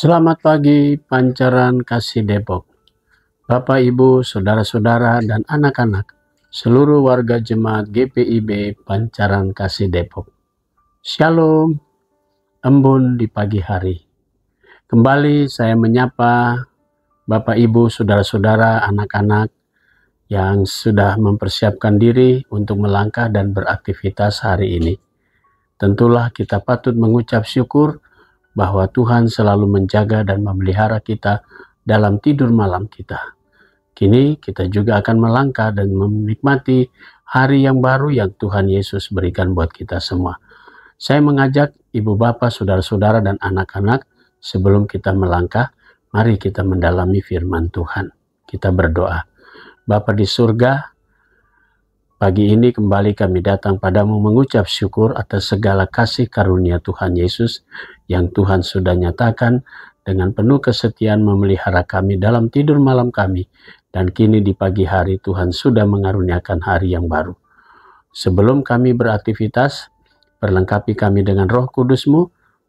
Selamat pagi Pancaran Kasih Depok. Bapak, Ibu, Saudara-saudara, dan anak-anak, seluruh warga jemaat GPIB Pancaran Kasih Depok. Shalom, embun di pagi hari. Kembali saya menyapa Bapak, Ibu, Saudara-saudara, anak-anak yang sudah mempersiapkan diri untuk melangkah dan beraktivitas hari ini. Tentulah kita patut mengucap syukur bahwa Tuhan selalu menjaga dan memelihara kita dalam tidur malam kita. Kini kita juga akan melangkah dan menikmati hari yang baru yang Tuhan Yesus berikan buat kita semua. Saya mengajak ibu bapak, saudara-saudara, dan anak-anak, sebelum kita melangkah, mari kita mendalami firman Tuhan. Kita berdoa. Bapa di surga, pagi ini kembali kami datang padamu mengucap syukur atas segala kasih karunia Tuhan Yesus yang Tuhan sudah nyatakan dengan penuh kesetiaan memelihara kami dalam tidur malam kami. Dan kini di pagi hari Tuhan sudah mengaruniakan hari yang baru. Sebelum kami beraktivitas, perlengkapi kami dengan Roh Kudus-Mu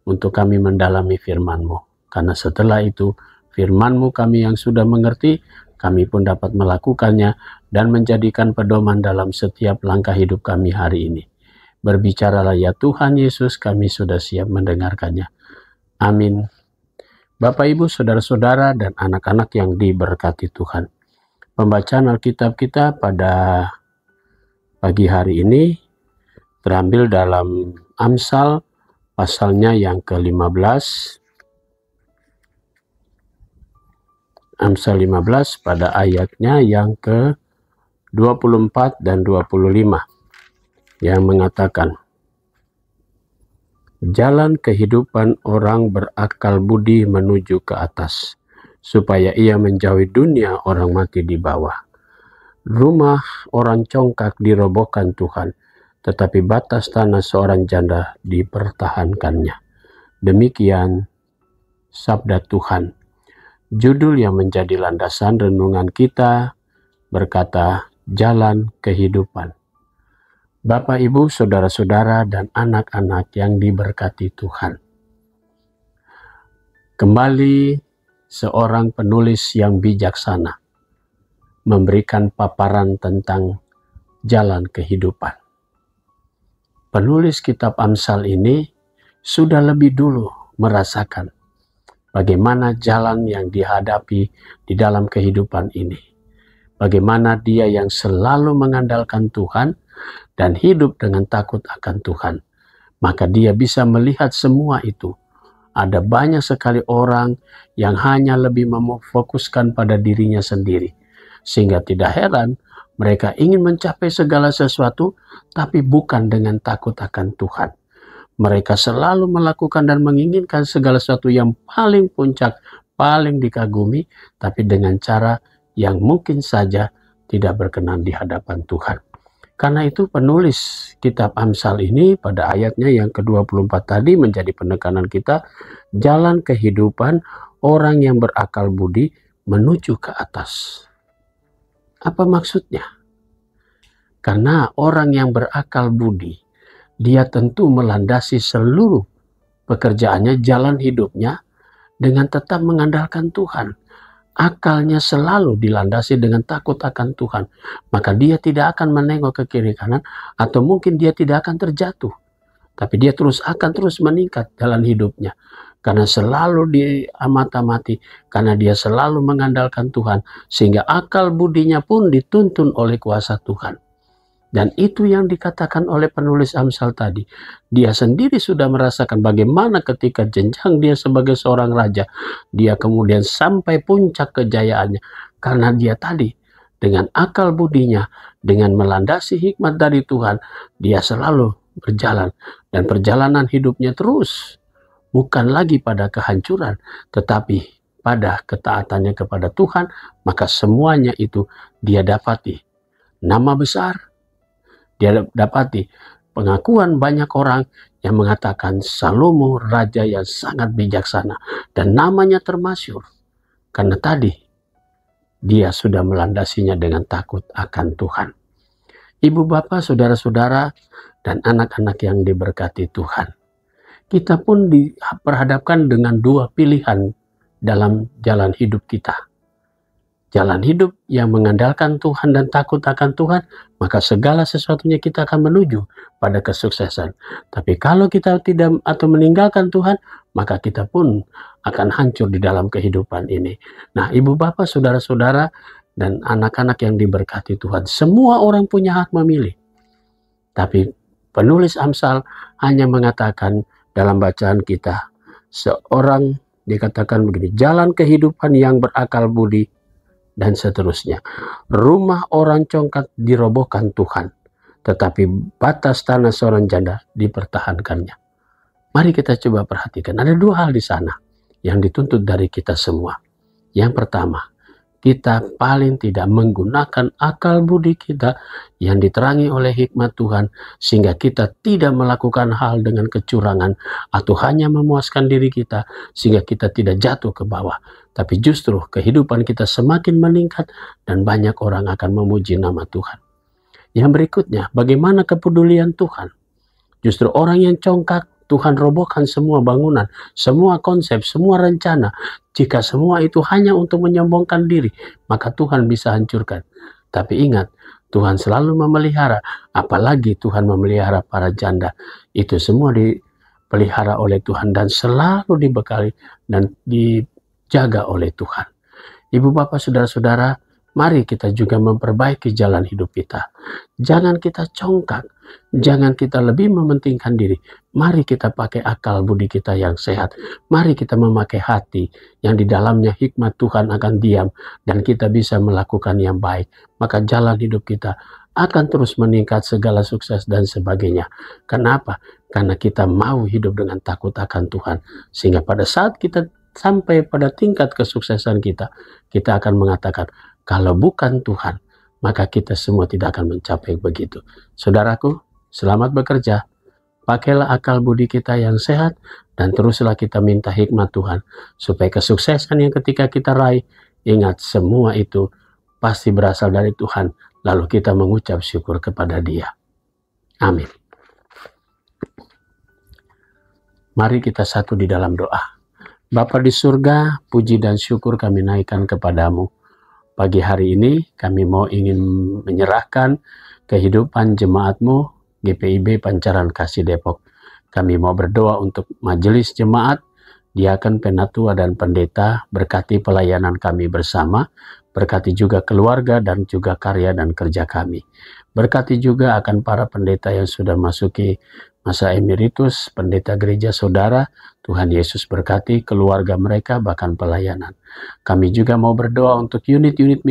untuk kami mendalami firman-Mu. Karena setelah itu firman-Mu kami yang sudah mengerti, kami pun dapat melakukannya dan menjadikan pedoman dalam setiap langkah hidup kami hari ini. Berbicaralah ya Tuhan Yesus, kami sudah siap mendengarkannya. Amin. Bapak, Ibu, Saudara-saudara, dan anak-anak yang diberkati Tuhan. Pembacaan Alkitab kita pada pagi hari ini terambil dalam Amsal pasalnya yang ke-15. Amsal 15 pada ayatnya yang ke-24 dan 25 yang mengatakan, jalan kehidupan orang berakal budi menuju ke atas, supaya ia menjauhi dunia orang mati di bawah. Rumah orang congkak dirobohkan Tuhan, tetapi batas tanah seorang janda dipertahankannya. Demikian sabda Tuhan. Judul yang menjadi landasan renungan kita berkata, jalan kehidupan. Bapak, Ibu, Saudara-saudara, dan anak-anak yang diberkati Tuhan. Kembali seorang penulis yang bijaksana memberikan paparan tentang jalan kehidupan. Penulis kitab Amsal ini sudah lebih dulu merasakan bagaimana jalan yang dihadapi di dalam kehidupan ini. Bagaimana dia yang selalu mengandalkan Tuhan dan hidup dengan takut akan Tuhan. Maka dia bisa melihat semua itu. Ada banyak sekali orang yang hanya lebih memfokuskan pada dirinya sendiri. Sehingga tidak heran mereka ingin mencapai segala sesuatu tapi bukan dengan takut akan Tuhan. Mereka selalu melakukan dan menginginkan segala sesuatu yang paling puncak, paling dikagumi, tapi dengan cara yang mungkin saja tidak berkenan di hadapan Tuhan. Karena itu penulis kitab Amsal ini pada ayatnya yang ke-24 tadi menjadi penekanan kita, jalan kehidupan orang yang berakal budi menuju ke atas. Apa maksudnya? Karena orang yang berakal budi, dia tentu melandasi seluruh pekerjaannya, jalan hidupnya dengan tetap mengandalkan Tuhan. Akalnya selalu dilandasi dengan takut akan Tuhan. Maka dia tidak akan menengok ke kiri kanan atau mungkin dia tidak akan terjatuh. Tapi dia akan terus meningkat dalam hidupnya. Karena selalu diamati, karena dia selalu mengandalkan Tuhan. Sehingga akal budinya pun dituntun oleh kuasa Tuhan. Dan itu yang dikatakan oleh penulis Amsal tadi. Dia sendiri sudah merasakan bagaimana ketika jenjang dia sebagai seorang raja. Dia kemudian sampai puncak kejayaannya. Karena dia tadi dengan akal budinya, dengan melandasi hikmat dari Tuhan, dia selalu berjalan. Dan perjalanan hidupnya terus. Bukan lagi pada kehancuran, tetapi pada ketaatannya kepada Tuhan. Maka semuanya itu dia dapati. Nama besar. Dia dapati pengakuan banyak orang yang mengatakan Salomo raja yang sangat bijaksana. Dan namanya termasyhur. Karena tadi dia sudah melandasinya dengan takut akan Tuhan. Ibu bapak, saudara-saudara, dan anak-anak yang diberkati Tuhan. Kita pun diperhadapkan dengan dua pilihan dalam jalan hidup kita. Jalan hidup yang mengandalkan Tuhan dan takut akan Tuhan, maka segala sesuatunya kita akan menuju pada kesuksesan. Tapi kalau kita tidak atau meninggalkan Tuhan, maka kita pun akan hancur di dalam kehidupan ini. Nah, ibu bapak, saudara-saudara, dan anak-anak yang diberkati Tuhan, semua orang punya hak memilih. Tapi penulis Amsal hanya mengatakan dalam bacaan kita, seorang dikatakan begini, jalan kehidupan yang berakal budi, dan seterusnya. Rumah orang congkak dirobohkan Tuhan, tetapi batas tanah seorang janda dipertahankannya. Mari kita coba perhatikan, ada dua hal di sana yang dituntut dari kita semua. Yang pertama, kita paling tidak menggunakan akal budi kita yang diterangi oleh hikmat Tuhan, sehingga kita tidak melakukan hal dengan kecurangan atau hanya memuaskan diri kita sehingga kita tidak jatuh ke bawah. Tapi justru kehidupan kita semakin meningkat dan banyak orang akan memuji nama Tuhan. Yang berikutnya, bagaimana kepedulian Tuhan? Justru orang yang congkak, Tuhan robohkan semua bangunan, semua konsep, semua rencana. Jika semua itu hanya untuk menyombongkan diri, maka Tuhan bisa hancurkan. Tapi ingat, Tuhan selalu memelihara, apalagi Tuhan memelihara para janda. Itu semua dipelihara oleh Tuhan dan selalu dibekali dan dijaga oleh Tuhan. Ibu bapak, saudara-saudara, mari kita juga memperbaiki jalan hidup kita. Jangan kita congkak, jangan kita lebih mementingkan diri. Mari kita pakai akal budi kita yang sehat. Mari kita memakai hati yang di dalamnya hikmat Tuhan akan diam dan kita bisa melakukan yang baik. Maka jalan hidup kita akan terus meningkat, segala sukses dan sebagainya. Kenapa? Karena kita mau hidup dengan takut akan Tuhan. Sehingga pada saat kita sampai pada tingkat kesuksesan kita, kita akan mengatakan, kalau bukan Tuhan, maka kita semua tidak akan mencapai begitu. Saudaraku, selamat bekerja. Pakailah akal budi kita yang sehat dan teruslah kita minta hikmat Tuhan. Supaya kesuksesan yang ketika kita raih, ingat semua itu pasti berasal dari Tuhan. Lalu kita mengucap syukur kepada Dia. Amin. Mari kita satu di dalam doa. Bapa di surga, puji dan syukur kami naikkan kepadamu. Pagi hari ini kami ingin menyerahkan kehidupan jemaat-Mu GPIB Pancaran Kasih Depok. Kami mau berdoa untuk majelis jemaat, diaken, penatua dan pendeta, berkati pelayanan kami bersama, berkati juga keluarga dan juga karya dan kerja kami. Berkati juga akan para pendeta yang sudah masuki masa emeritus, pendeta gereja saudara, Tuhan Yesus berkati keluarga mereka bahkan pelayanan. Kami juga mau berdoa untuk unit-unit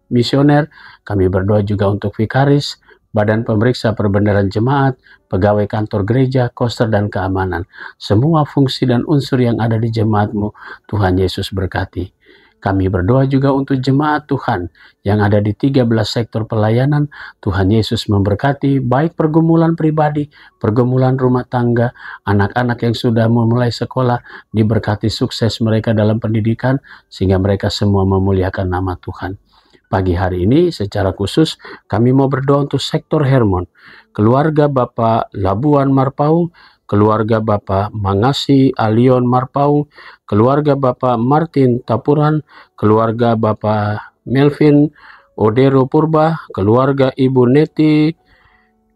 misioner, kami berdoa juga untuk vikaris, badan pemeriksa perbendaharaan jemaat, pegawai kantor gereja, koster dan keamanan. Semua fungsi dan unsur yang ada di jemaat-Mu, Tuhan Yesus berkati. Kami berdoa juga untuk jemaat Tuhan yang ada di 13 sektor pelayanan. Tuhan Yesus memberkati baik pergumulan pribadi, pergumulan rumah tangga, anak-anak yang sudah memulai sekolah, diberkati sukses mereka dalam pendidikan, sehingga mereka semua memuliakan nama Tuhan. Pagi hari ini secara khusus kami mau berdoa untuk sektor Hermon, keluarga Bapak Labuan Marpaung, keluarga Bapak Mangasi Alion Marpaung, keluarga Bapak Martin Tapuran, keluarga Bapak Melvin Odero Purba, keluarga Ibu Neti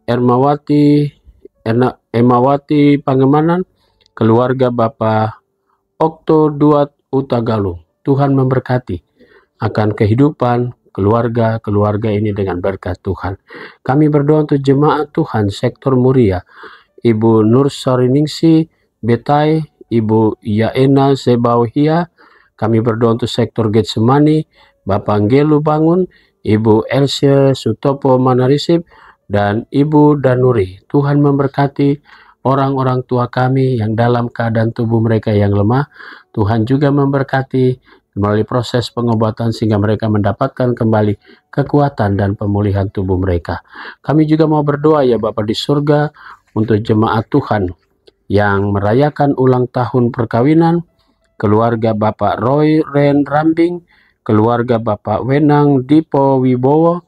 Emawati Pangemanan, keluarga Bapak Okto Duat Utagalung. Tuhan memberkati akan kehidupan keluarga ini dengan berkat Tuhan. Kami berdoa untuk jemaat Tuhan sektor Muria, Ibu Nur Sariningsi Betai, Ibu Yaena Sebauhia. Kami berdoa untuk sektor Getsemani, Bapak Anggelu Bangun, Ibu Elsie Sutopo Manarisip, dan Ibu Danuri. Tuhan memberkati orang-orang tua kami yang dalam keadaan tubuh mereka yang lemah. Tuhan juga memberkati melalui proses pengobatan sehingga mereka mendapatkan kembali kekuatan dan pemulihan tubuh mereka. Kami juga mau berdoa ya Bapa di surga untuk jemaat Tuhan yang merayakan ulang tahun perkawinan, keluarga Bapak Roy Ren Rambing, keluarga Bapak Wenang Dipo Wibowo,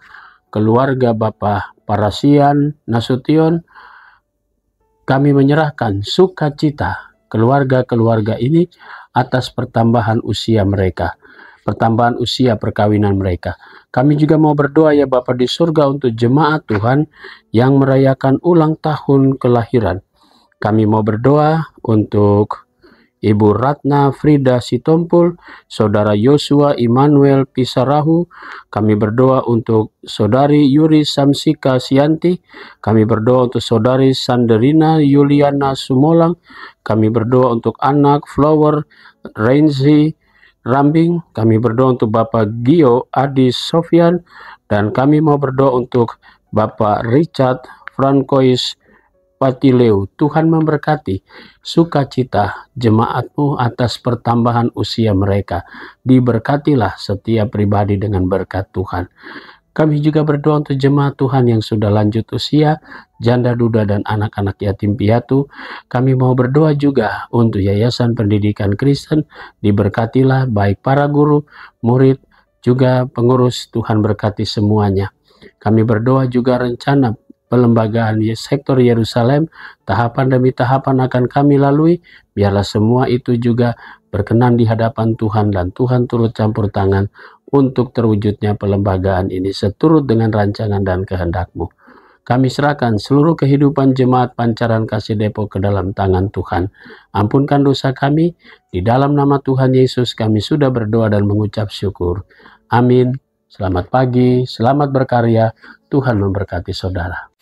keluarga Bapak Parasian Nasution. Kami menyerahkan sukacita keluarga-keluarga ini atas pertambahan usia mereka, pertambahan usia perkawinan mereka. Kami juga mau berdoa ya Bapa di surga untuk jemaat Tuhan yang merayakan ulang tahun kelahiran. Kami mau berdoa untuk Ibu Ratna Frida Sitompul, Saudara Yosua Immanuel Pisarahu. Kami berdoa untuk Saudari Yuri Samsika Sianti. Kami berdoa untuk Saudari Sanderina Yuliana Sumolang. Kami berdoa untuk anak Flower Renzi Rambing. Kami berdoa untuk Bapak Gio Adi Sofian. Dan kami mau berdoa untuk Bapak Richard Francois Patileu. Tuhan memberkati sukacita jemaat-Mu atas pertambahan usia mereka. Diberkatilah setiap pribadi dengan berkat Tuhan. Kami juga berdoa untuk jemaat Tuhan yang sudah lanjut usia, janda duda dan anak-anak yatim piatu. Kami mau berdoa juga untuk Yayasan Pendidikan Kristen. Diberkatilah baik para guru, murid, juga pengurus. Tuhan berkati semuanya. Kami berdoa juga rencana pelembagaan sektor Yerusalem, tahapan demi tahapan akan kami lalui. Biarlah semua itu juga berkenan di hadapan Tuhan, dan Tuhan turut campur tangan untuk terwujudnya pelembagaan ini seturut dengan rancangan dan kehendak-Mu. Kami serahkan seluruh kehidupan jemaat Pancaran Kasih Depok ke dalam tangan Tuhan. Ampunkan dosa kami, di dalam nama Tuhan Yesus kami sudah berdoa dan mengucap syukur. Amin. Selamat pagi, selamat berkarya, Tuhan memberkati saudara.